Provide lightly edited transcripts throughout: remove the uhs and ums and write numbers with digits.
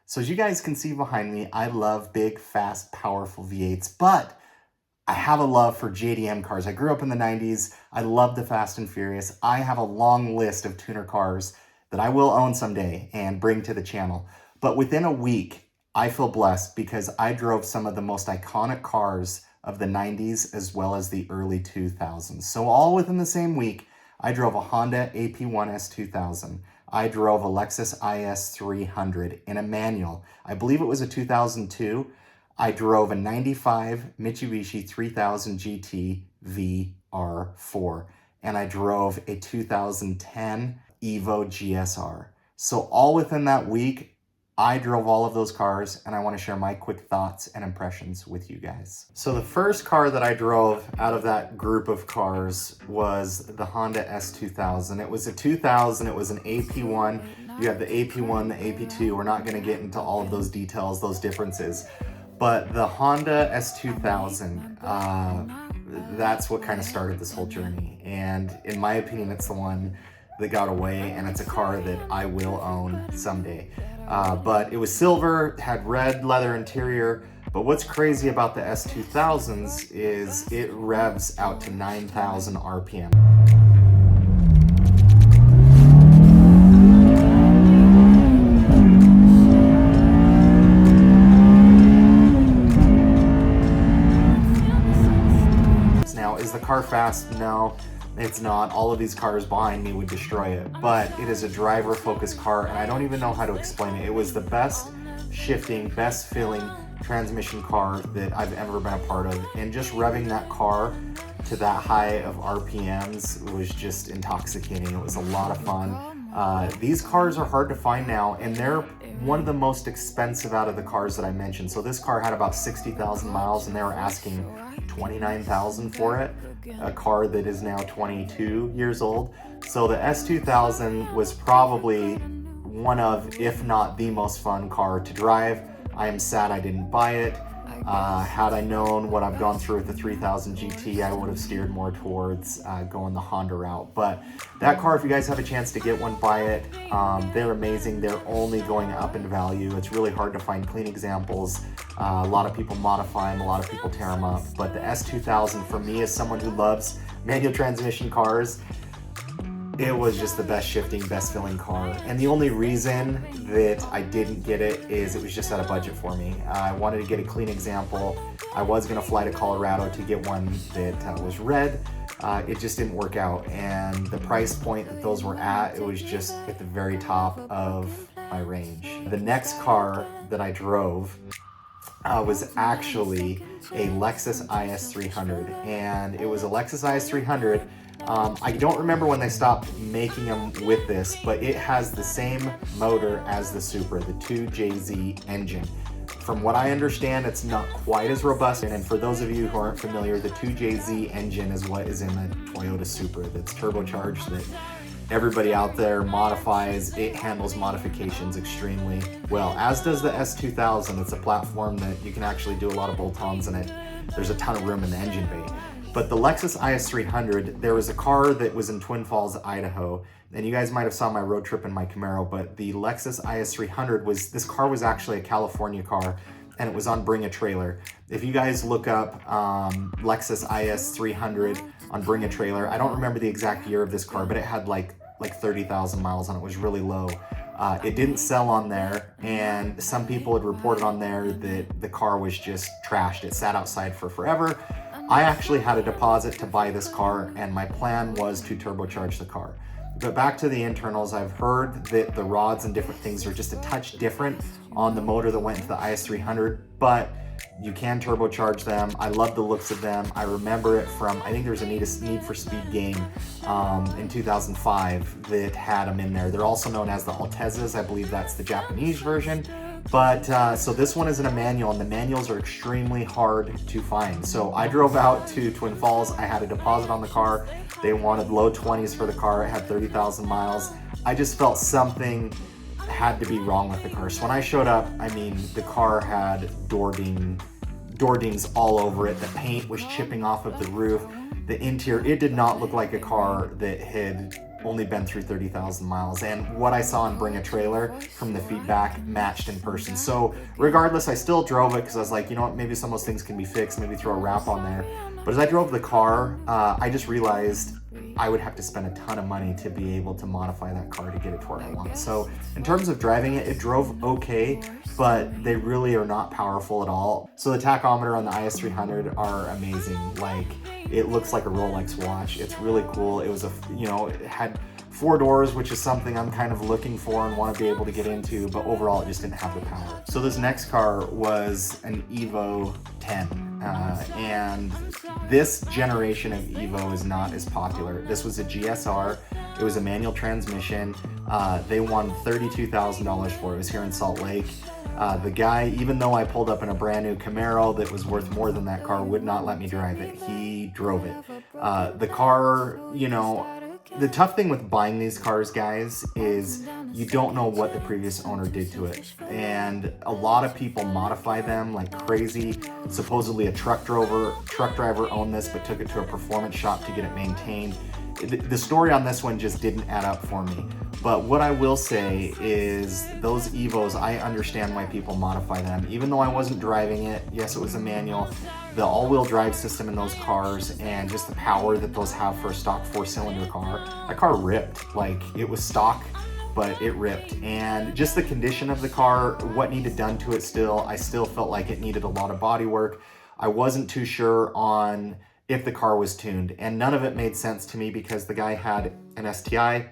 So as you guys can see behind me, I love big, fast, powerful V8s, but I have a love for JDM cars. I grew up in the 90s. I love the Fast and Furious. I have a long list of tuner cars that I will own someday and bring to the channel. But within a week, I feel blessed because I drove some of the most iconic cars of the 90s as well as the early 2000s. So all within the same week, I drove a Honda AP1 S2000. I drove a Lexus IS 300 in a manual. I believe it was a 2002. I drove a 95 Mitsubishi 3000gt VR4, and I drove a 2010 Evo GSR. So all within that week, I drove all of those cars, and I want to share my quick thoughts and impressions with you guys. So the first car that I drove out of that group of cars was the Honda S2000. It was a 2000, it was an AP1. You have the AP1, the AP2. We're not going to get into all of those details, those differences. But the Honda S2000, that's what kind of started this whole journey. And in my opinion, it's the one that got away, and it's a car that I will own someday. But it was silver, had red leather interior. But what's crazy about the S2000s is it revs out to 9,000 RPM. Is the car fast? No, it's not. All of these cars behind me would destroy it, but it is a driver-focused car, and I don't even know how to explain it. It was the best shifting, best feeling transmission car that I've ever been a part of, and just revving that car to that high of RPMs was just intoxicating. It was a lot of fun. These cars are hard to find now, and they're one of the most expensive out of the cars that I mentioned. So this car had about 60,000 miles, and they were asking $29,000 for it, a car that is now 22 years old. So the S2000 was probably one of, if not the most fun car to drive. I am sad I didn't buy it. Had I known what I've gone through with the 3000 GT, I would have steered more towards going the Honda route. But that car, if you guys have a chance to get one, buy it. They're amazing. They're only going up in value. It's really hard to find clean examples. A lot of people modify them, a lot of people tear them up. But the S2000, for me, as someone who loves manual transmission cars, it was just the best shifting, best feeling car. And the only reason that I didn't get it is it was just out of budget for me. I wanted to get a clean example. I was gonna fly to Colorado to get one that was red. It just didn't work out. And the price point that those were at, it was just at the very top of my range. The next car that I drove was actually a Lexus IS 300. And it was a Lexus IS 300. I don't remember when they stopped making them with this, but it has the same motor as the Supra, the 2JZ engine. From what I understand, it's not quite as robust. And for those of you who aren't familiar, the 2JZ engine is what is in the Toyota Supra that's turbocharged, that everybody out there modifies. It handles modifications extremely well, as does the S2000. It's a platform that you can actually do a lot of bolt-ons in it. There's a ton of room in the engine bay. But the Lexus IS 300, there was a car that was in Twin Falls, Idaho, and you guys might have saw my road trip in my Camaro, but the Lexus IS 300 this car was actually a California car, and it was on Bring a Trailer. If you guys look up Lexus IS 300 on Bring a Trailer, I don't remember the exact year of this car, but it had like 30,000 miles on it. It was really low. It didn't sell on there, and some people had reported on there that the car was just trashed. It sat outside for forever. I actually had a deposit to buy this car, and my plan was to turbocharge the car. But back to the internals, I've heard that the rods and different things are just a touch different on the motor that went into the IS 300, but you can turbocharge them. I love the looks of them. I remember it from, I think there was a Need for Speed game in 2005 that had them in there. They're also known as the Altezas. I believe that's the Japanese version. But so this one is in a manual, and the manuals are extremely hard to find. So I drove out to Twin Falls. I had a deposit on the car. They wanted low 20s for the car. It had 30,000 miles. I just felt something had to be wrong with the car. So when I showed up, I mean, the car had door dings all over it. The paint was chipping off of the roof. The interior, it did not look like a car that had only been through 30,000 miles. And what I saw in Bring a Trailer from the feedback matched in person. So regardless, I still drove it because I was like, you know what, maybe some of those things can be fixed, maybe throw a wrap on there. But as I drove the car, I just realized I would have to spend a ton of money to be able to modify that car to get it to where I want. So in terms of driving it, it drove okay, but they really are not powerful at all. So the tachometer on the IS300 are amazing. Like, it looks like a Rolex watch. It's really cool. It was it had 4 doors, which is something I'm kind of looking for and want to be able to get into, but overall it just didn't have the power. So this next car was an Evo 10. And this generation of Evo is not as popular. This was a GSR. It was a manual transmission. They won $32,000 for it. It was here in Salt Lake. The guy, even though I pulled up in a brand new Camaro that was worth more than that car, would not let me drive it. He drove it. The car, the tough thing with buying these cars, guys, is you don't know what the previous owner did to it. And a lot of people modify them like crazy. Supposedly a truck driver owned this but took it to a performance shop to get it maintained. The story on this one just didn't add up for me. But what I will say is those Evos, I understand why people modify them. Even though I wasn't driving it, yes, it was a manual, the all-wheel drive system in those cars and just the power that those have for a stock 4-cylinder car, that car ripped. Like, it was stock, but it ripped. And just the condition of the car, what needed done to it I still felt like it needed a lot of body work. I wasn't too sure on if the car was tuned, and none of it made sense to me because the guy had an STI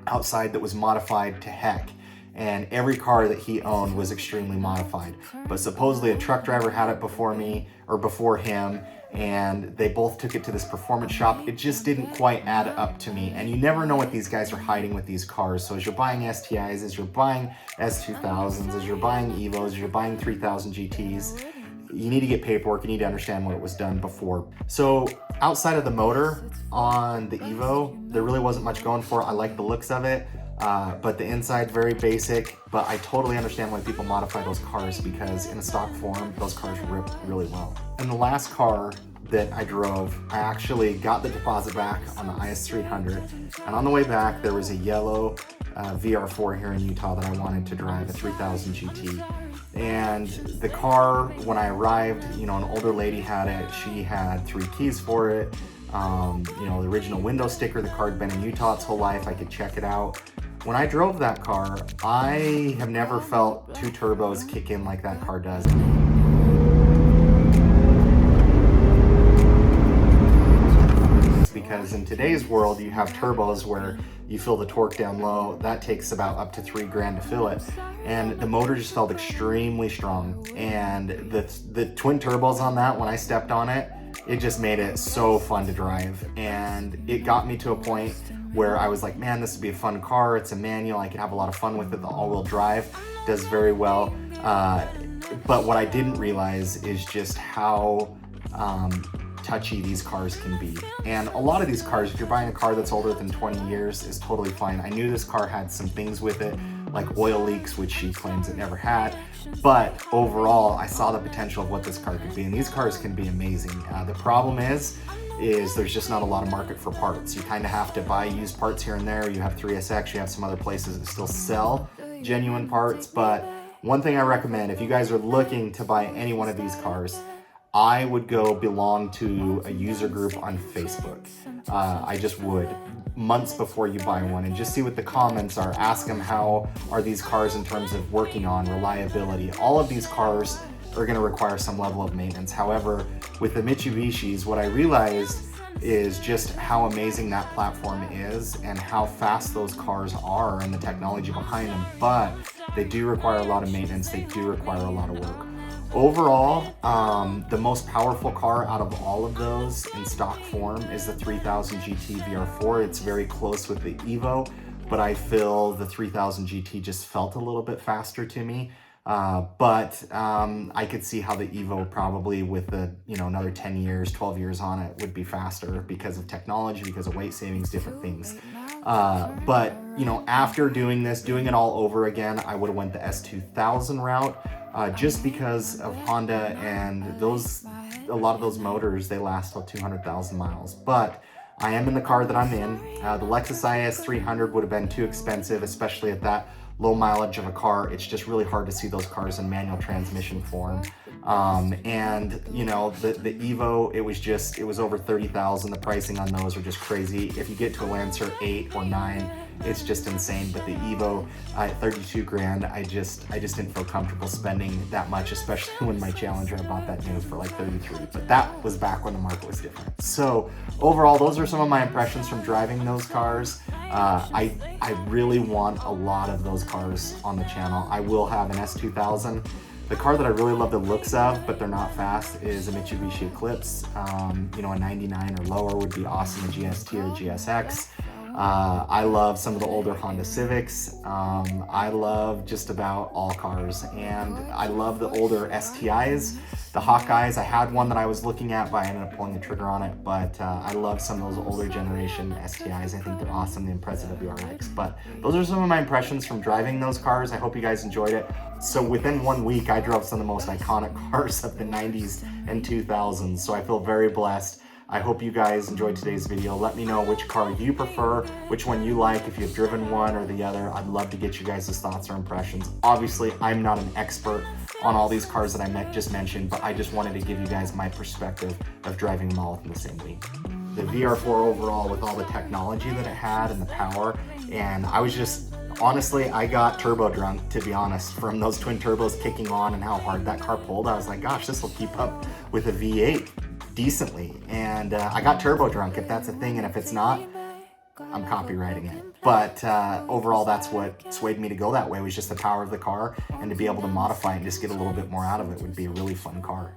outside that was modified to heck, and every car that he owned was extremely modified. But supposedly a truck driver had it before me or before him, and they both took it to this performance shop. It just didn't quite add up to me, and you never know what these guys are hiding with these cars. So as you're buying STIs, as you're buying S2000s, as you're buying Evos, as you're buying 3000 GTs, you need to get paperwork, you need to understand what it was done before. So outside of the motor on the Evo, there really wasn't much going for it. I like the looks of it, but the inside, very basic. But I totally understand why people modify those cars, because in a stock form, those cars rip really well. And the last car that I drove, I actually got the deposit back on the IS300, and on the way back there was a yellow VR4 here in Utah that I wanted to drive, a 3000 GT. And the car, when I arrived, an older lady had it. She had 3 keys for it. The original window sticker. The car had been in Utah its whole life. I could check it out. When I drove that car, I have never felt 2 turbos kick in like that car does. Because in today's world, you have turbos where you feel the torque down low. That takes about up to $3 grand to fill it. And the motor just felt extremely strong. And the twin turbos on that, when I stepped on it, it just made it so fun to drive. And it got me to a point where I was like, man, this would be a fun car. It's a manual. I could have a lot of fun with it. The all-wheel drive does very well. But what I didn't realize is just how touchy these cars can be. And a lot of these cars, if you're buying a car that's older than 20 years, is totally fine. I knew this car had some things with it, like oil leaks, which she claims it never had. But overall, I saw the potential of what this car could be, and these cars can be amazing. The problem is there's just not a lot of market for parts. You kind of have to buy used parts here and there. You have 3SX, you have some other places that still sell genuine parts. But one thing I recommend, if you guys are looking to buy any one of these cars, I would go belong to a user group on Facebook. I just would, months before you buy one, and just see what the comments are. Ask them, how are these cars in terms of working on reliability? All of these cars are going to require some level of maintenance. However, with the Mitsubishis, what I realized is just how amazing that platform is and how fast those cars are and the technology behind them. But they do require a lot of maintenance. They do require a lot of work. Overall, the most powerful car out of all of those in stock form is the 3000 GT VR4. It's very close with the Evo, but I feel the 3000 GT just felt a little bit faster to me. But I could see how the Evo probably with the, another 10 years, 12 years on it would be faster because of technology, because of weight savings, different things. But after doing it all over again, I would have went the S2000 route. Just because of Honda and a lot of those motors, they last till 200,000 miles. But I am in the car that I'm in. The Lexus IS 300 would have been too expensive, especially at that low mileage of a car. It's just really hard to see those cars in manual transmission form. And you know, the Evo, it was over 30,000. The pricing on those are just crazy. If you get to a Lancer 8 or 9, it's just insane. But the Evo at 32 grand, I just didn't feel comfortable spending that much, especially when my Challenger, I bought that new for like 33. But that was back when the market was different. So overall, those are some of my impressions from driving those cars. I really want a lot of those cars on the channel. I will have an S2000. The car that I really love the looks of, but they're not fast, is a Mitsubishi Eclipse. You know, a 99 or lower would be awesome, a GST or GSX. I love some of the older Honda Civics. I love just about all cars, and I love the older STIs, the Hawkeyes. I had one that I was looking at, but I ended up pulling the trigger on it. But I love some of those older generation STIs. I think they're awesome, the Impreza WRX. But those are some of my impressions from driving those cars. I hope you guys enjoyed it. So within 1 week, I drove some of the most iconic cars of the 90s and 2000s. So I feel very blessed. I hope you guys enjoyed today's video. Let me know which car you prefer, which one you like, if you've driven one or the other. I'd love to get you guys' thoughts or impressions. Obviously, I'm not an expert on all these cars that I just mentioned, but I just wanted to give you guys my perspective of driving them all within the same week. The VR4 overall, with all the technology that it had and the power, and I was just, honestly, I got turbo drunk, to be honest, from those twin turbos kicking on and how hard that car pulled. I was like, gosh, this will keep up with a V8 decently. And I got turbo drunk, if that's a thing, and if it's not, I'm copywriting it. But overall, that's what swayed me to go that way, was just the power of the car, and to be able to modify it and just get a little bit more out of it would be a really fun car.